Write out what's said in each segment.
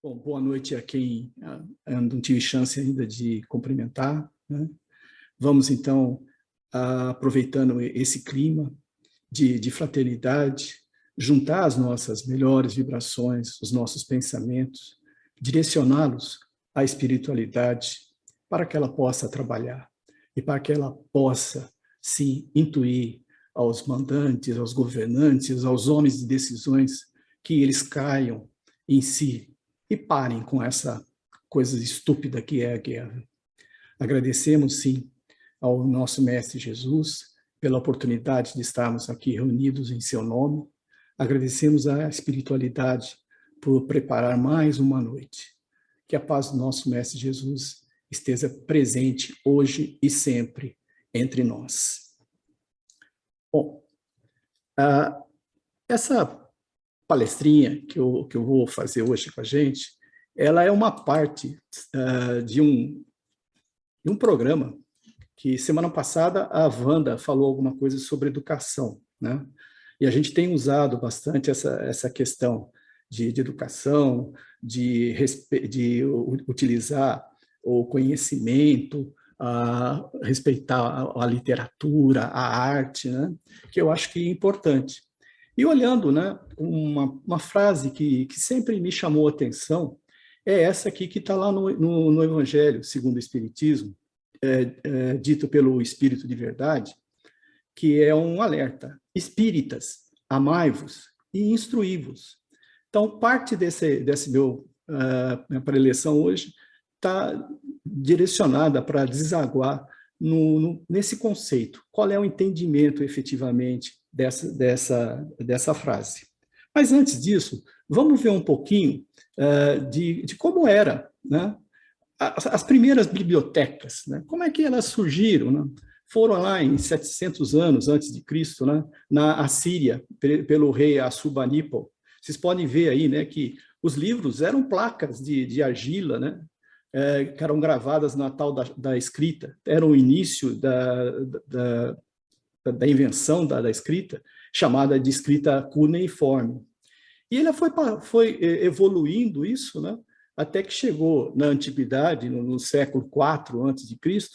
Bom, boa noite a quem não tive chance ainda de cumprimentar, né? Vamos, então, aproveitando esse clima de fraternidade, juntar as nossas melhores vibrações, os nossos pensamentos, direcioná-los à espiritualidade para que ela possa trabalhar e para que ela possa se intuir aos mandantes, aos governantes, aos homens de decisões, que eles caiam em si e parem com essa coisa estúpida que é a guerra. Agradecemos, sim, ao nosso Mestre Jesus pela oportunidade de estarmos aqui reunidos em seu nome. Agradecemos à espiritualidade por preparar mais uma noite. Que a paz do nosso Mestre Jesus esteja presente hoje e sempre entre nós. Bom, essa palestrinha que eu vou fazer hoje com a gente, ela é uma parte de um programa que semana passada a Wanda falou alguma coisa sobre educação, né? E a gente tem usado bastante essa questão de educação, de utilizar o conhecimento, respeitar a literatura, a arte, né? Que eu acho que é importante. E olhando, né, uma frase que sempre me chamou a atenção é essa aqui que está lá no Evangelho, segundo o Espiritismo, dito pelo Espírito de Verdade, que é um alerta. Espíritas, amai-vos e instruí-vos. Então, parte desse meu preleção hoje está direcionada para desaguar nesse conceito. Qual é o entendimento, efetivamente, dessa frase? Mas, antes disso, vamos ver um pouquinho de como era, né? As primeiras bibliotecas, né? Como é que elas surgiram, né? Foram lá em 700 anos antes de Cristo, né? Na Assíria, pelo rei Assurbanipal. Vocês podem ver aí, né, que os livros eram placas de argila, né? Que eram gravadas na tal da escrita. Era o início da invenção da escrita, chamada de escrita cuneiforme. E ela foi evoluindo isso, né? Até que chegou na antiguidade, no século IV a.C.,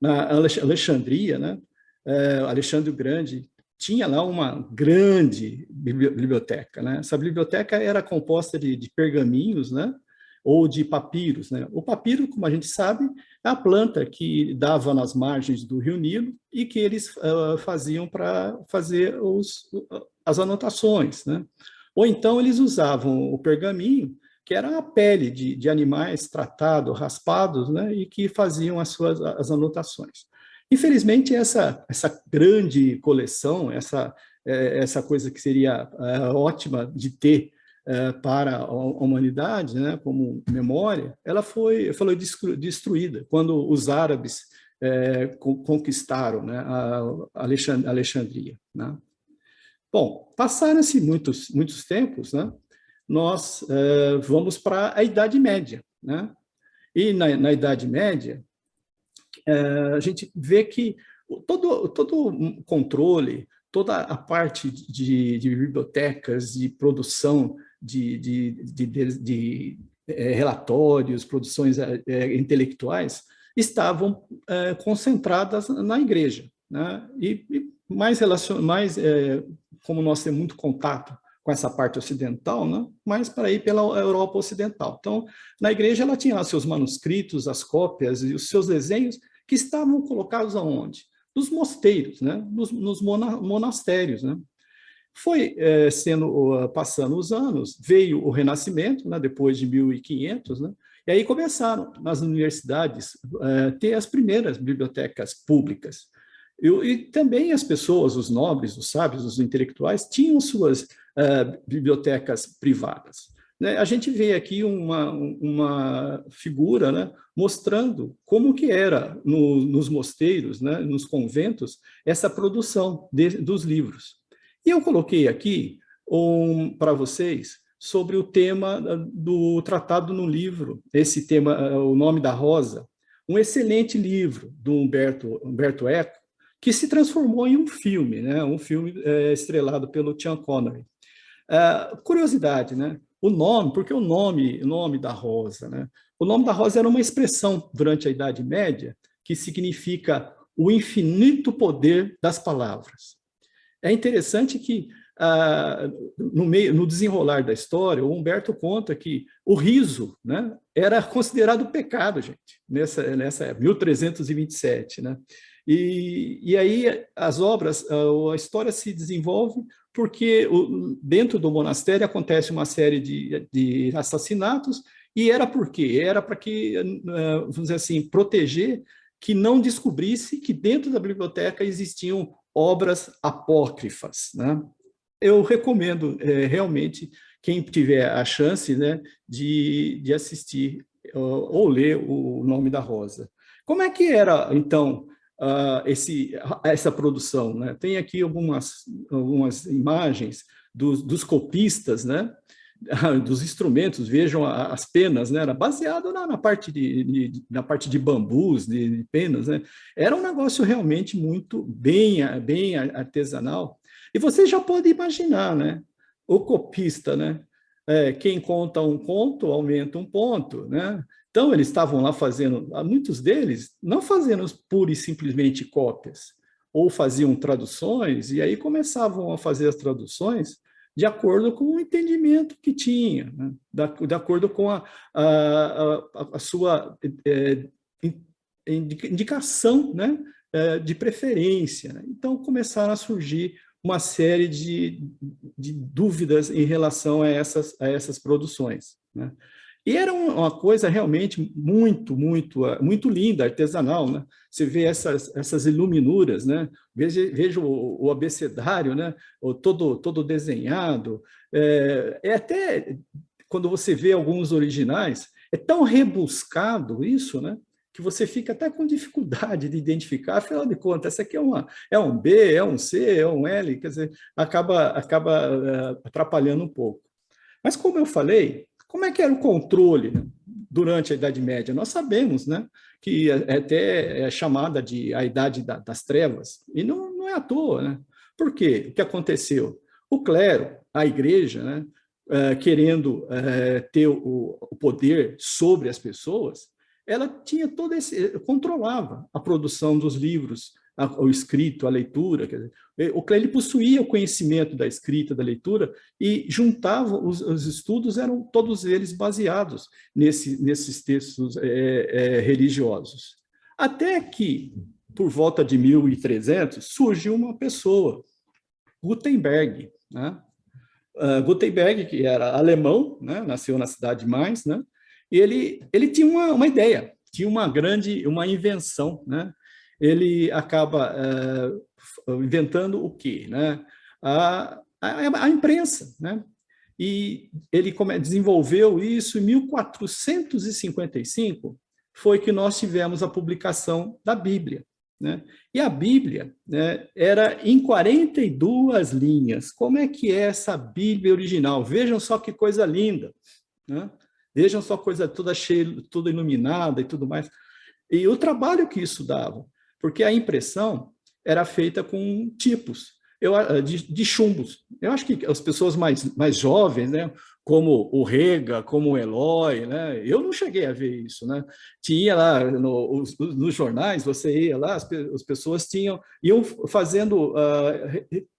na Alexandria, né? Alexandre o Grande tinha lá uma grande biblioteca, né? Essa biblioteca era composta de pergaminhos, né? Ou de papiros, né? O papiro, como a gente sabe, é a planta que dava nas margens do Rio Nilo e que eles faziam para fazer as anotações, né? Ou então eles usavam o pergaminho, que era a pele de animais tratados, raspados, né? E que faziam as anotações. Infelizmente, essa grande coleção, essa coisa que seria ótima de ter para a humanidade, né, como memória, ela foi destruída quando os árabes conquistaram, né, a Alexandria, né? Bom, passaram-se muitos tempos, né? Nós vamos para a Idade Média, né? E na Idade Média, a gente vê que todo controle, toda a parte de bibliotecas, de produção de relatórios, produções intelectuais, estavam concentradas na igreja, né? E como nós temos muito contato com essa parte ocidental, né? Mais para ir pela Europa Ocidental. Então, na igreja ela tinha seus manuscritos, as cópias e os seus desenhos que estavam colocados aonde? Nos mosteiros, né? Nos monastérios, né? Foi passando os anos, veio o Renascimento, né? Depois de 1500, né? E aí começaram nas universidades ter as primeiras bibliotecas públicas. E também as pessoas, os nobres, os sábios, os intelectuais, tinham suas bibliotecas privadas, né? A gente vê aqui uma figura, né, mostrando como que era nos mosteiros, né, nos conventos, essa produção dos livros. E eu coloquei aqui para vocês sobre o tema do Tratado no Livro, esse tema, O Nome da Rosa, um excelente livro do Humberto Eco, que se transformou em um filme, né? Um filme estrelado pelo Sean Connery. Curiosidade, né? o nome, porque o nome da rosa, né? O nome da rosa era uma expressão durante a Idade Média que significa o infinito poder das palavras. É interessante que no desenrolar da história, o Humberto conta que o riso, né, era considerado pecado, gente, nessa época, 1327, né? E aí as obras, a história se desenvolve porque dentro do monastério acontece uma série de assassinatos, e era por quê? Era para que, vamos dizer assim, proteger que não descobrisse que dentro da biblioteca existiam obras apócrifas, né? Eu recomendo realmente quem tiver a chance, né, de assistir ou ler o Nome da Rosa. Como é que era, então, essa produção, né? Tem aqui algumas imagens dos copistas, né? Dos instrumentos, vejam as penas, né? Era baseado na parte na parte de bambus, de penas, né? Era um negócio realmente muito bem artesanal. E você já pode imaginar, né? O copista, né? Quem conta um conto aumenta um ponto, né? Então eles estavam lá fazendo, muitos deles não fazendo pura e simplesmente cópias, ou faziam traduções e aí começavam a fazer as traduções de acordo com o entendimento que tinha, né? De acordo com a sua indicação, né? De preferência, né? Então começaram a surgir uma série de dúvidas em relação a essas produções, né? E era uma coisa realmente muito linda, artesanal, né? Você vê essas iluminuras, né? Veja o abecedário, né? Todo desenhado. Até quando você vê alguns originais, é tão rebuscado isso, né? Que você fica até com dificuldade de identificar, afinal de contas, essa aqui é um B, é um C, é um L, quer dizer, acaba atrapalhando um pouco. Mas como eu falei, como é que era o controle, né, durante a Idade Média? Nós sabemos, né, que até é chamada de a Idade das Trevas, e não é à toa, né? Por quê? O que aconteceu? O clero, a igreja, né, querendo ter o poder sobre as pessoas, ela tinha controlava a produção dos livros, o escrito, a leitura. Quer dizer, o Clay, ele possuía o conhecimento da escrita, da leitura, e juntava os estudos, eram todos eles baseados nesses textos religiosos. Até que, por volta de 1300, surgiu uma pessoa, Gutenberg, né? Gutenberg, que era alemão, né? Nasceu na cidade de Mainz, né? E ele tinha uma ideia, tinha uma invenção, né? Ele acaba inventando o quê, né? A imprensa, né? E ele desenvolveu isso em 1455, foi que nós tivemos a publicação da Bíblia, né? E a Bíblia, né, era em 42 linhas. Como é que é essa Bíblia original? Vejam só que coisa linda, né? Vejam só coisa toda cheia, toda iluminada e tudo mais. E o trabalho que isso dava, porque a impressão era feita com tipos de chumbos. Eu acho que as pessoas mais jovens, né, como o Rega, como o Eloy, né, eu não cheguei a ver isso, né? Tinha lá nos jornais, você ia lá, as pessoas iam fazendo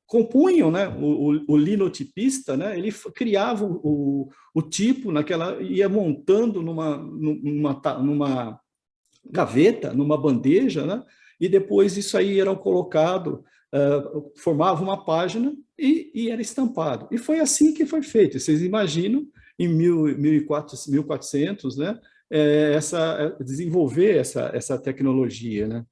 compunham, né, o linotipista, né, ele criava o tipo ia montando numa gaveta, numa bandeja, né, e depois isso aí era colocado, formava uma página e era estampado. E foi assim que foi feito. Vocês imaginam, em 1400, né, desenvolver essa tecnologia, né?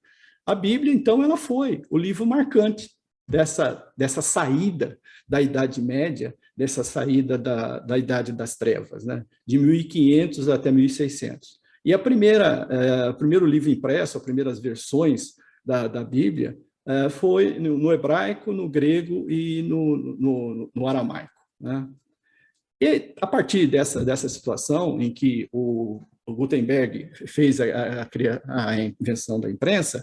A Bíblia, então, ela foi o livro marcante dessa saída da Idade Média, dessa saída da Idade das Trevas, né? De 1500 até 1600. E o primeiro livro impresso, as primeiras versões da Bíblia, foi no hebraico, no grego e no aramaico, né? E a partir dessa situação em que o Gutenberg fez a invenção da imprensa,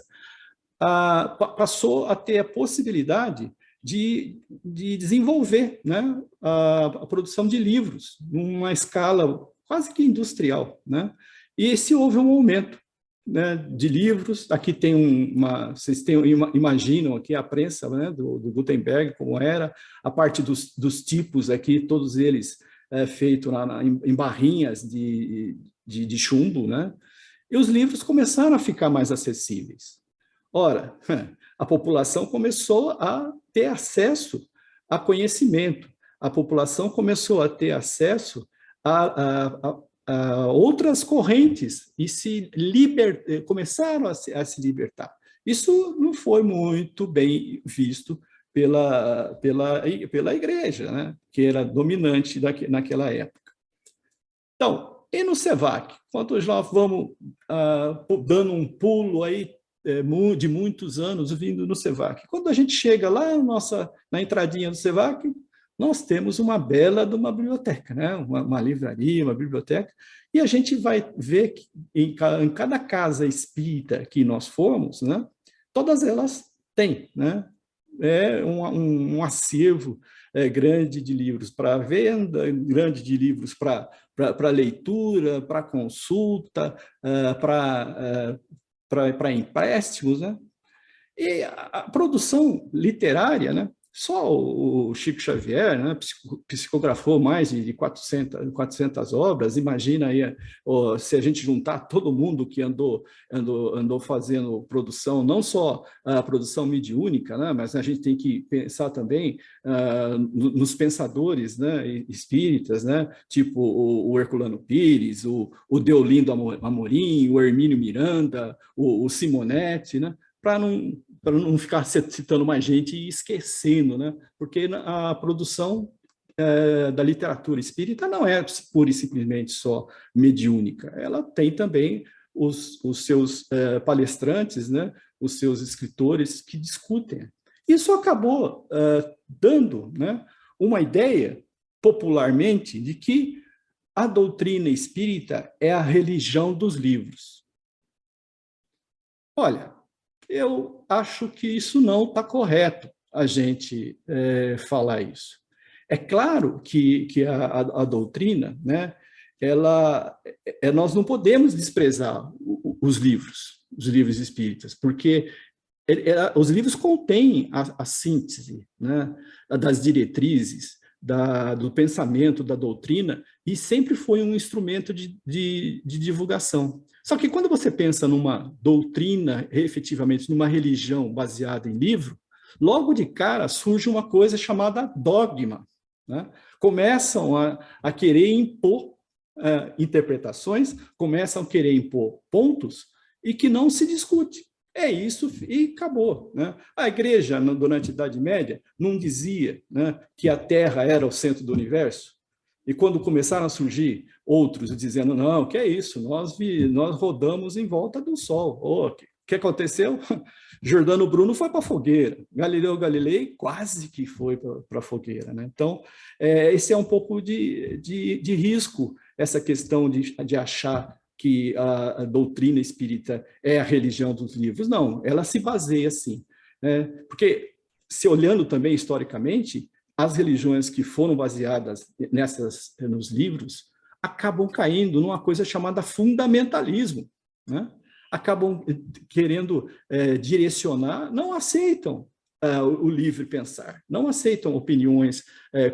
passou a ter a possibilidade de desenvolver, né, a produção de livros numa escala quase que industrial, né? E houve um aumento, né, de livros. Aqui tem vocês imaginam aqui a prensa, né, do Gutenberg, como era, a parte dos tipos aqui, todos eles feitos em barrinhas de chumbo, né? E os livros começaram a ficar mais acessíveis. Ora, a população começou a ter acesso a conhecimento, a população começou a ter acesso a outras correntes e começaram a se libertar. Isso não foi muito bem visto pela igreja, né, que era dominante naquela época. Então, e no SEVAC? Quando nós vamos dando um pulo aí de muitos anos vindo no SEVAC. Quando a gente chega lá na entradinha do SEVAC, nós temos uma bela de uma biblioteca, né? uma livraria, uma biblioteca, e a gente vai ver que em cada casa espírita que nós formos, né, todas elas têm, né, um acervo grande de livros para venda, grande de livros para leitura, para consulta, para empréstimos, né? E a produção literária, né? Só o Chico Xavier, né, psicografou mais de 400 obras. Imagina aí, se a gente juntar todo mundo que andou fazendo produção, não só a produção mediúnica, né, mas a gente tem que pensar também nos pensadores, né, espíritas, né, tipo o Herculano Pires, o Deolindo Amorim, o Hermínio Miranda, o Simonetti, né, para não ficar citando mais gente e esquecendo, né? Porque a produção da literatura espírita não é pura e simplesmente só mediúnica, ela tem também os seus palestrantes, né? Os seus escritores que discutem. Isso acabou dando, né, uma ideia, popularmente, de que a doutrina espírita é a religião dos livros. Olha, eu acho que isso não está correto, a gente falar isso. É claro que a doutrina, né, nós não podemos desprezar os livros espíritas, porque os livros contêm a síntese, né, das diretrizes, do pensamento, da doutrina, e sempre foi um instrumento de divulgação. Só que quando você pensa numa doutrina, efetivamente, numa religião baseada em livro, logo de cara surge uma coisa chamada dogma, né? Começam a querer impor interpretações, começam a querer impor pontos e que não se discute. É isso e acabou, né? A igreja, durante a Idade Média, não dizia, né, que a Terra era o centro do universo? E quando começaram a surgir outros dizendo, não, que é isso, nós rodamos em volta do Sol. O que aconteceu? Jordano Bruno foi para a fogueira, Galileu Galilei quase que foi para a fogueira, né? Então, esse é um pouco de risco, essa questão de achar que a doutrina espírita é a religião dos livros. Não, ela se baseia assim, né? Porque, se olhando também historicamente, as religiões que foram baseadas nos livros acabam caindo numa coisa chamada fundamentalismo, né? Acabam querendo direcionar, não aceitam o livre pensar, não aceitam opiniões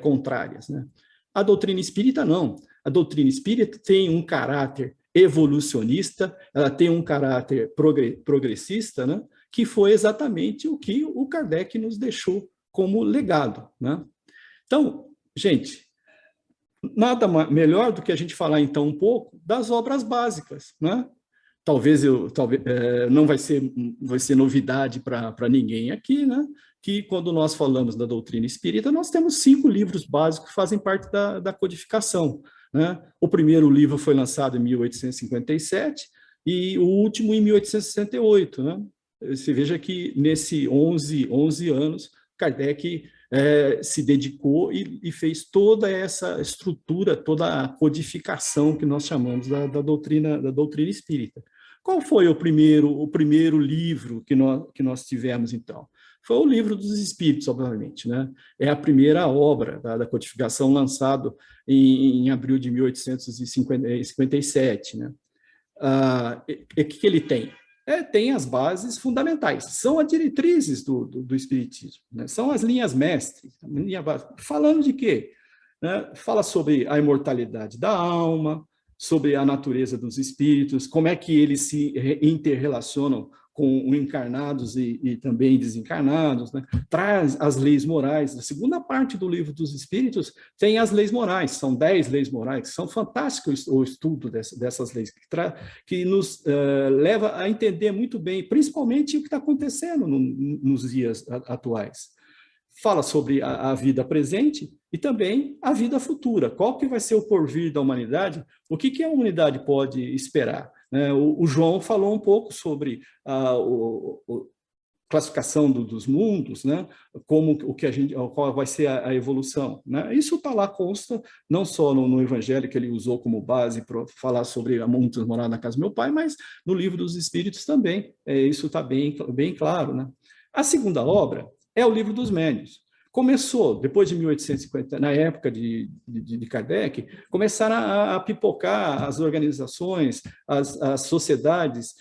contrárias, né? A doutrina espírita não. A doutrina espírita tem um caráter evolucionista, ela tem um caráter progressista, né? Que foi exatamente o que o Kardec nos deixou como legado, né? Então, gente, nada melhor do que a gente falar então um pouco das obras básicas, né? Talvez não vai ser novidade para ninguém aqui, né? Que quando nós falamos da doutrina espírita, nós temos 5 livros básicos que fazem parte da codificação, né? O primeiro livro foi lançado em 1857 e o último em 1868, né? Você veja que nesse 11 anos, Kardec se dedicou e fez toda essa estrutura, toda a codificação que nós chamamos da doutrina espírita. Qual foi o primeiro livro que nós tivemos, então? foi o Livro dos Espíritos, obviamente, né? É a primeira obra da codificação, lançado em abril de 1857, né? O que ele tem? Tem as bases fundamentais, são as diretrizes do Espiritismo, né? São as linhas mestres. Falando de quê? Né? Fala sobre a imortalidade da alma, sobre a natureza dos espíritos, como é que eles se interrelacionam com encarnados e também desencarnados, né? Traz as leis morais. A segunda parte do Livro dos Espíritos tem as leis morais, são 10 leis morais, são fantásticos o estudo dessas leis, que nos leva a entender muito bem, principalmente o que está acontecendo nos dias atuais. Fala sobre a vida presente e também a vida futura. Qual que vai ser o porvir da humanidade? O que a humanidade pode esperar? O João falou um pouco sobre a classificação dos mundos, né? Como qual vai ser a evolução, né? Isso está lá, consta, não só no Evangelho, que ele usou como base para falar sobre muitos morar na casa do meu pai, mas no Livro dos Espíritos também. Isso está bem claro, né? A segunda obra é o Livro dos Médiuns. Começou, depois de 1850, na época de Kardec, começaram a pipocar as organizações, as sociedades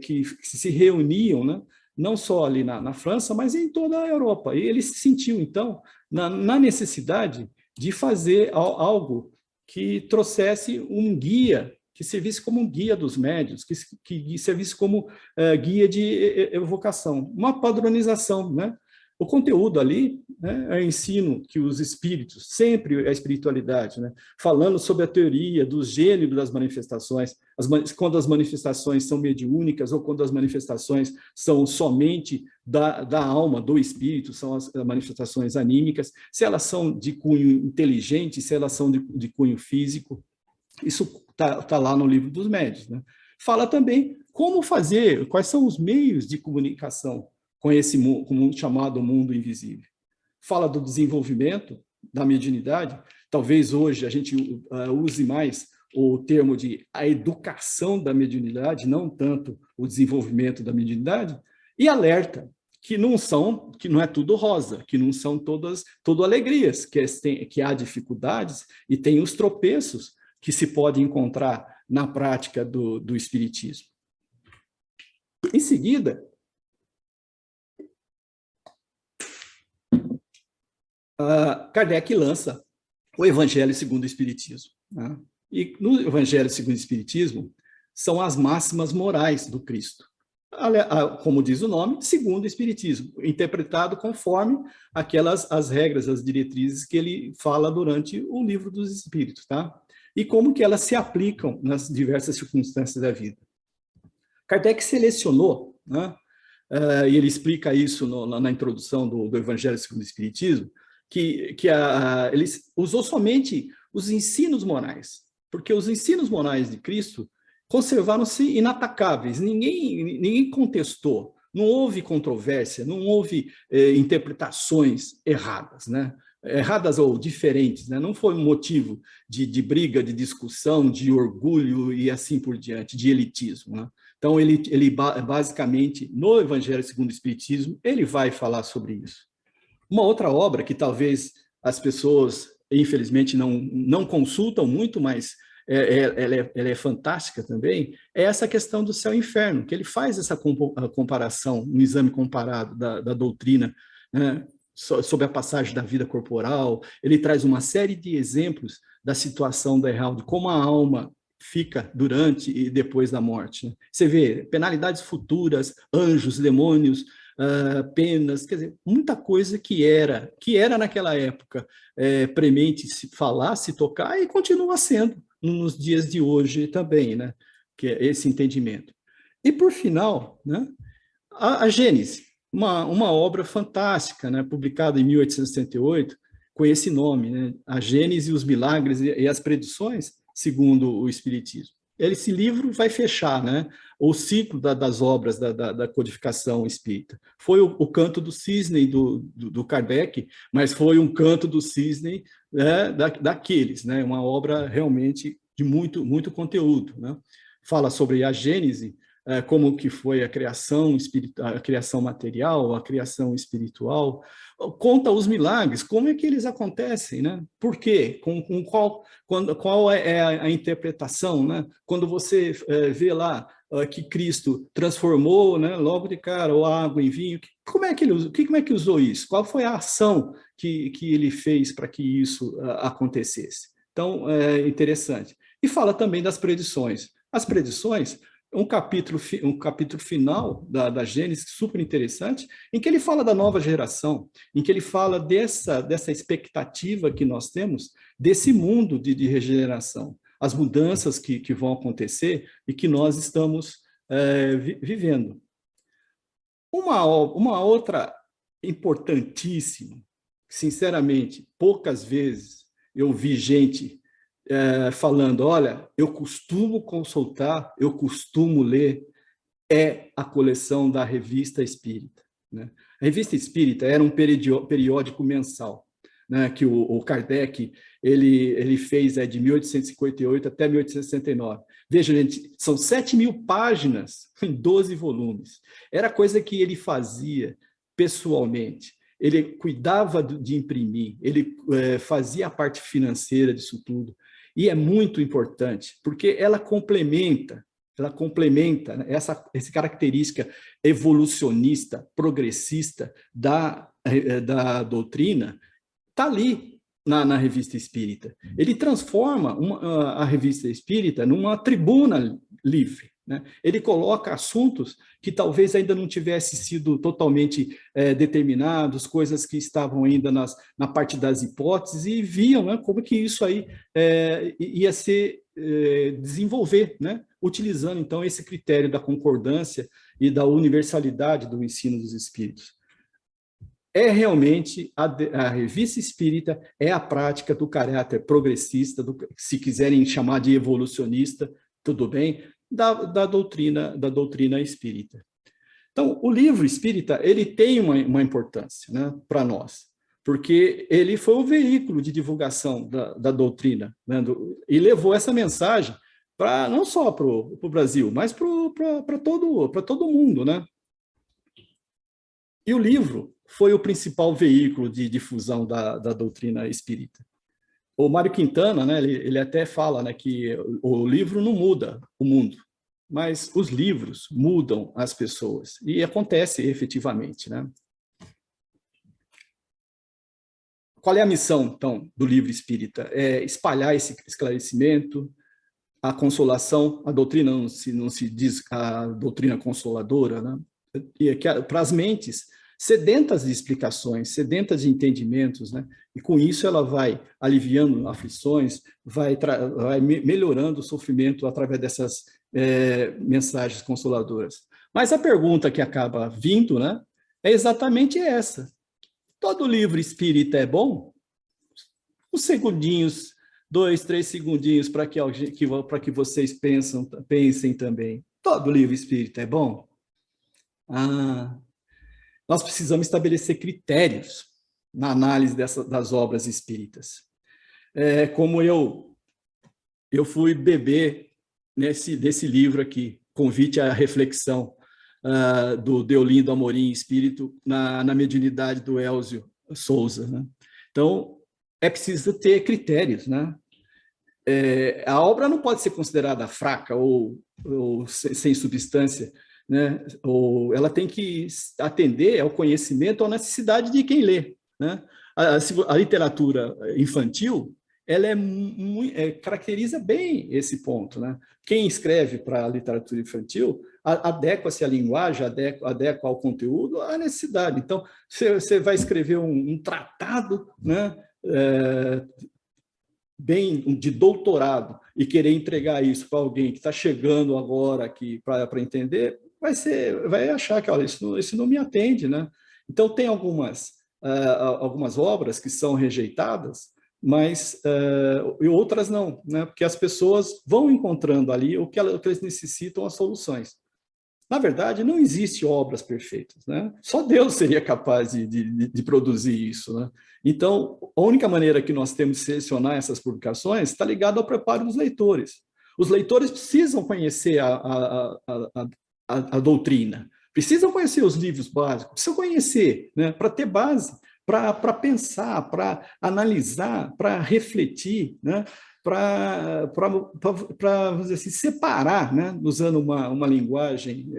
que se reuniam, né? Não só ali na França, mas em toda a Europa. E ele se sentiu, então, na necessidade de fazer algo que trouxesse um guia, que servisse como um guia dos médiuns, que servisse como guia de evocação, uma padronização, né? O conteúdo ali, né, é o ensino que os espíritos, sempre a espiritualidade, né, falando sobre a teoria do gênero das manifestações, quando as manifestações são mediúnicas ou quando as manifestações são somente da alma, do espírito, são as manifestações anímicas, se elas são de cunho inteligente, se elas são de cunho físico. Isso está lá no Livro dos Médiuns, né? Fala também como fazer, quais são os meios de comunicação com esse mundo chamado mundo invisível. Fala do desenvolvimento da mediunidade, talvez hoje a gente use mais o termo de a educação da mediunidade, não tanto o desenvolvimento da mediunidade, e alerta que não é tudo rosa, que não são tudo alegrias, que há dificuldades e tem os tropeços que se pode encontrar na prática do espiritismo. Em seguida, Kardec lança o Evangelho segundo o Espiritismo, né? E no Evangelho segundo o Espiritismo são as máximas morais do Cristo, como diz o nome, segundo o Espiritismo, interpretado conforme as regras, as diretrizes que ele fala durante o Livro dos Espíritos, tá? E como que elas se aplicam nas diversas circunstâncias da vida. Kardec selecionou, né? E ele explica isso na introdução do Evangelho segundo o Espiritismo, que ele usou somente os ensinos morais, porque os ensinos morais de Cristo conservaram-se inatacáveis, ninguém contestou, não houve controvérsia, não houve interpretações erradas, né? Erradas ou diferentes, né? Não foi um motivo de briga, de discussão, de orgulho e assim por diante, de elitismo, né? Então, ele basicamente, no Evangelho segundo o Espiritismo, ele vai falar sobre isso. Uma outra obra que talvez as pessoas, infelizmente, não consultam muito, mas ela é fantástica também, é essa questão do céu e inferno, que ele faz essa comparação, um exame comparado da doutrina, né, sobre a passagem da vida corporal. Ele traz uma série de exemplos da situação da real, de como a alma fica durante e depois da morte, né? Você vê penalidades futuras, anjos, demônios, penas, quer dizer, muita coisa que era naquela época premente se falar, se tocar, e continua sendo nos dias de hoje também, né? Que é esse entendimento. E por final, né, a Gênese, uma obra fantástica, né, publicada em 1868, com esse nome, né, A Gênese, os Milagres e as Predições, segundo o Espiritismo. Esse livro vai fechar, né, o ciclo das obras da codificação espírita. Foi o canto do cisne do Kardec, mas foi um canto do cisne, né, daqueles, né, uma obra realmente de muito conteúdo, né? Fala sobre a Gênese, como que foi a criação a criação material, a criação espiritual, conta os milagres, como é que eles acontecem, né? Por quê? Qual é a interpretação, né? Quando você vê lá que Cristo transformou, né, logo de cara, a água em vinho, como é que ele usou, como é que usou isso? Qual foi a ação que ele fez para que isso acontecesse? Então, é interessante. E fala também das predições. As predições, um capítulo final da Gênesis, super interessante, em que ele fala da nova geração, em que ele fala dessa expectativa que nós temos, desse mundo de regeneração, as mudanças que vão acontecer e que nós estamos vivendo. Uma outra importantíssima, sinceramente, poucas vezes eu vi gente falando, olha, eu costumo consultar, eu costumo ler, é a coleção da Revista Espírita, né? A Revista Espírita era um periódico mensal, né, que o Kardec ele fez de 1858 até 1869. Veja, gente, são 7.000 páginas em 12 volumes. Era coisa que ele fazia pessoalmente. Ele cuidava de imprimir, ele fazia a parte financeira disso tudo. E é muito importante, porque ela complementa, né, essa característica evolucionista, progressista da doutrina, está ali na Revista Espírita. Ele transforma a Revista Espírita numa tribuna livre, né? Ele coloca assuntos que talvez ainda não tivessem sido totalmente determinados, coisas que estavam ainda na parte das hipóteses, e viam, né, como que isso aí ia se desenvolver, né? Utilizando, então, esse critério da concordância e da universalidade do ensino dos espíritos. É realmente a Revista Espírita, é a prática do caráter progressista, se quiserem chamar de evolucionista, tudo bem, da doutrina espírita. Então, o livro espírita, ele tem uma importância, né, para nós, porque ele foi o veículo de divulgação da doutrina, né, e levou essa mensagem não só para o Brasil, mas para todo mundo, né? E o livro foi o principal veículo de difusão da doutrina espírita. O Mário Quintana, né, ele até fala, né, que o livro não muda o mundo, mas os livros mudam as pessoas. E acontece efetivamente, né? Qual é a missão, então, do livro espírita? É espalhar esse esclarecimento, a consolação. A doutrina não se diz a doutrina consoladora, né? E para as mentes sedentas de explicações, sedentas de entendimentos, né? E com isso ela vai aliviando aflições, vai melhorando o sofrimento através dessas mensagens consoladoras. Mas a pergunta que acaba vindo, né, é exatamente essa. Todo livro espírita é bom? Uns segundinhos, 2, 3 segundinhos para que vocês pensem também. Todo livro espírita é bom? Nós precisamos estabelecer critérios na análise das obras espíritas. Como eu fui beber desse livro aqui, Convite à Reflexão, do Deolindo Amorim Espírito, na mediunidade do Elzio Souza, né? Então, é preciso ter critérios, né? A obra não pode ser considerada fraca ou sem substância, né? Ou ela tem que atender ao conhecimento, à necessidade de quem lê, né? A literatura infantil, ela caracteriza bem esse ponto, né? Quem escreve para a literatura infantil adequa-se à linguagem, adequa ao conteúdo, à necessidade. Então, você vai escrever um tratado, né, bem de doutorado, e querer entregar isso para alguém que está chegando agora aqui para entender, vai achar que, olha, isso não me atende, né? Então, tem algumas obras que são rejeitadas, mas e outras não, né? Porque as pessoas vão encontrando ali o que eles necessitam, as soluções. Na verdade, não existe obras perfeitas, né? Só Deus seria capaz de produzir isso, né? Então, a única maneira que nós temos de selecionar essas publicações está ligada ao preparo dos leitores. Os leitores precisam conhecer a doutrina. Precisam conhecer os livros básicos, precisam conhecer, né, para ter base, para pensar, para analisar, para refletir, né, para vamos dizer assim, separar, né, usando uma linguagem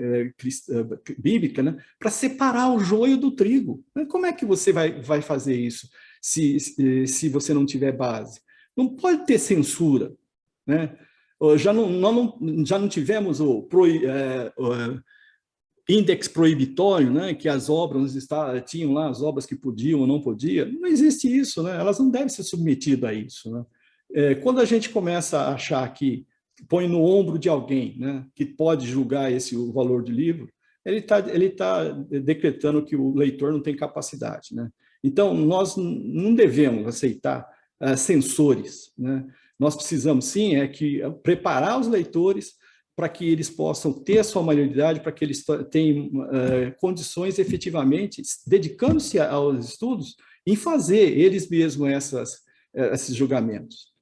bíblica, né, para separar o joio do trigo. Como é que você vai fazer isso se você não tiver base? Não pode ter censura, né? Já não tivemos o índex proibitório, né, que as obras tinham lá as obras que podiam ou não podiam. Não existe isso, né? Elas não devem ser submetidas a isso, né? Quando a gente começa a achar que põe no ombro de alguém, né, que pode julgar o valor do livro, ele tá decretando que o leitor não tem capacidade, né? Então, nós não devemos aceitar censores, né? Nós precisamos, sim, preparar os leitores para que eles possam ter a sua maioridade, para que eles tenham condições efetivamente, dedicando-se aos estudos, em fazer eles mesmos esses julgamentos.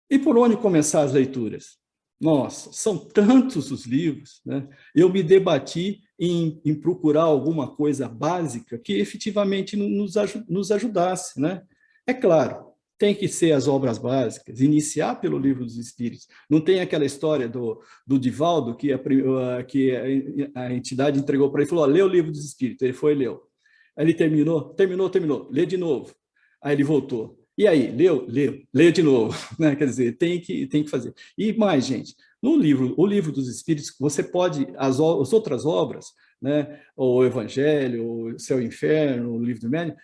E por onde começar as leituras? Nossa, são tantos os livros, né? Eu me debati em procurar alguma coisa básica que efetivamente nos ajudasse, né? É claro, tem que ser as obras básicas, iniciar pelo Livro dos Espíritos. Não tem aquela história do Divaldo, que a entidade entregou para ele e falou: lê o Livro dos Espíritos. Ele foi e leu. Aí ele terminou, lê de novo. Aí ele voltou. E aí, leu, lê de novo, né? Quer dizer, tem que fazer. E mais, gente, o livro dos Espíritos, você pode, as outras obras, né? O Evangelho, o Céu e o Inferno, o Livro do Médiuno,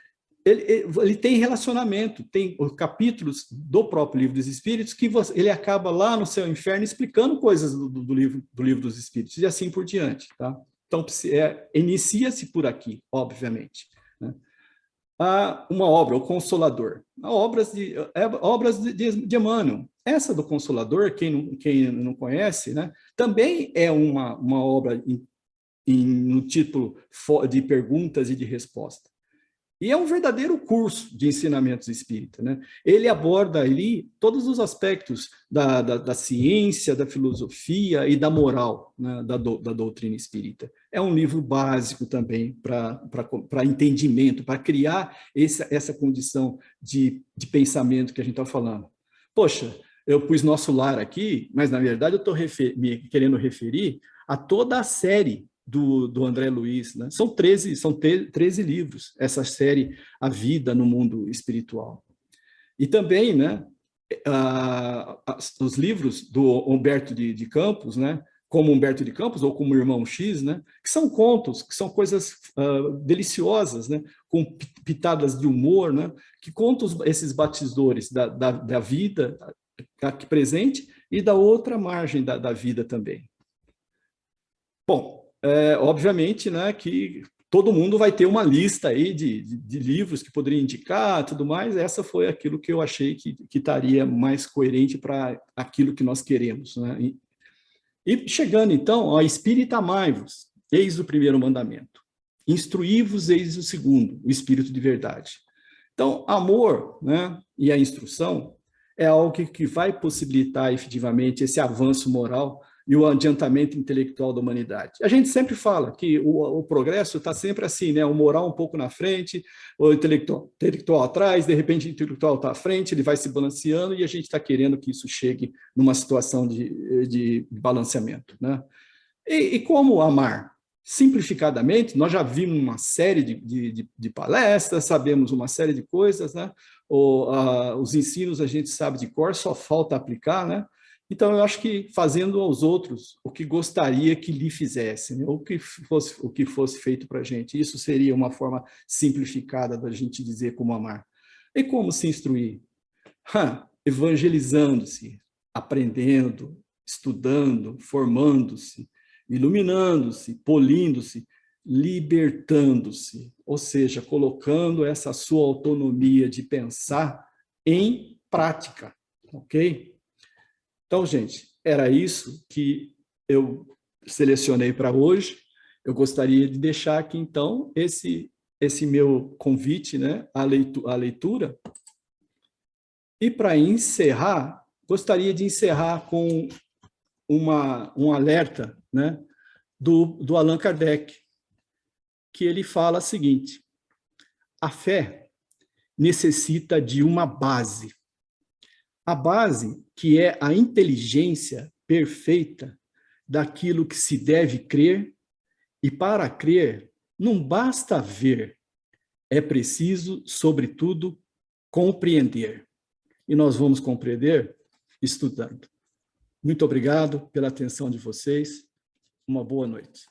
ele tem relacionamento, tem os capítulos do próprio Livro dos Espíritos que ele acaba lá no Céu e Inferno explicando coisas do livro dos Espíritos e assim por diante, tá? Então, inicia-se por aqui, obviamente, né? Uma obra, o Consolador, obras de Emmanuel. Essa do Consolador, quem não conhece, né, também é uma obra no título de perguntas e de respostas. E é um verdadeiro curso de ensinamentos espíritas, né? Ele aborda ali todos os aspectos da ciência, da filosofia e da moral, né, da doutrina espírita. É um livro básico também para entendimento, para criar essa condição de pensamento que a gente está falando. Poxa, eu pus Nosso Lar aqui, mas na verdade eu estou me querendo referir a toda a série do André Luiz, né? São 13 livros, essa série A Vida no Mundo Espiritual. E também, né, os livros do Humberto de Campos, né, como Humberto de Campos ou como Irmão X, né, que são contos, que são coisas deliciosas, né, com pitadas de humor, né, que contam esses batizadores da vida aqui presente e da outra margem da vida também. Bom, obviamente, né, que todo mundo vai ter uma lista aí de livros que poderia indicar, tudo mais. Essa foi aquilo que eu achei que estaria mais coerente para aquilo que nós queremos, né? E chegando, então, a Espírita amai-vos, eis o primeiro mandamento. Instruí-vos, eis o segundo, o Espírito de verdade. Então, amor, né, e a instrução é algo que vai possibilitar efetivamente esse avanço moral e o adiantamento intelectual da humanidade. A gente sempre fala que o progresso está sempre assim, né? O moral um pouco na frente, o intelectual atrás, de repente o intelectual está à frente, ele vai se balanceando e a gente está querendo que isso chegue numa situação de balanceamento, né? E como amar? Simplificadamente, nós já vimos uma série de palestras, sabemos uma série de coisas, né? Os ensinos a gente sabe de cor, só falta aplicar, né? Então, eu acho que fazendo aos outros o que gostaria que lhe fizessem, né? O que fosse feito para a gente. Isso seria uma forma simplificada da gente dizer como amar. E como se instruir? Evangelizando-se, aprendendo, estudando, formando-se, iluminando-se, polindo-se, libertando-se, ou seja, colocando essa sua autonomia de pensar em prática, ok? Então, gente, era isso que eu selecionei para hoje. Eu gostaria de deixar aqui, então, esse meu convite, né, à leitura. E, para encerrar, gostaria de encerrar com um alerta, né, do Allan Kardec, que ele fala o seguinte: a fé necessita de uma base. A base que é a inteligência perfeita daquilo que se deve crer, e para crer não basta ver, é preciso, sobretudo, compreender. E nós vamos compreender estudando. Muito obrigado pela atenção de vocês. Uma boa noite.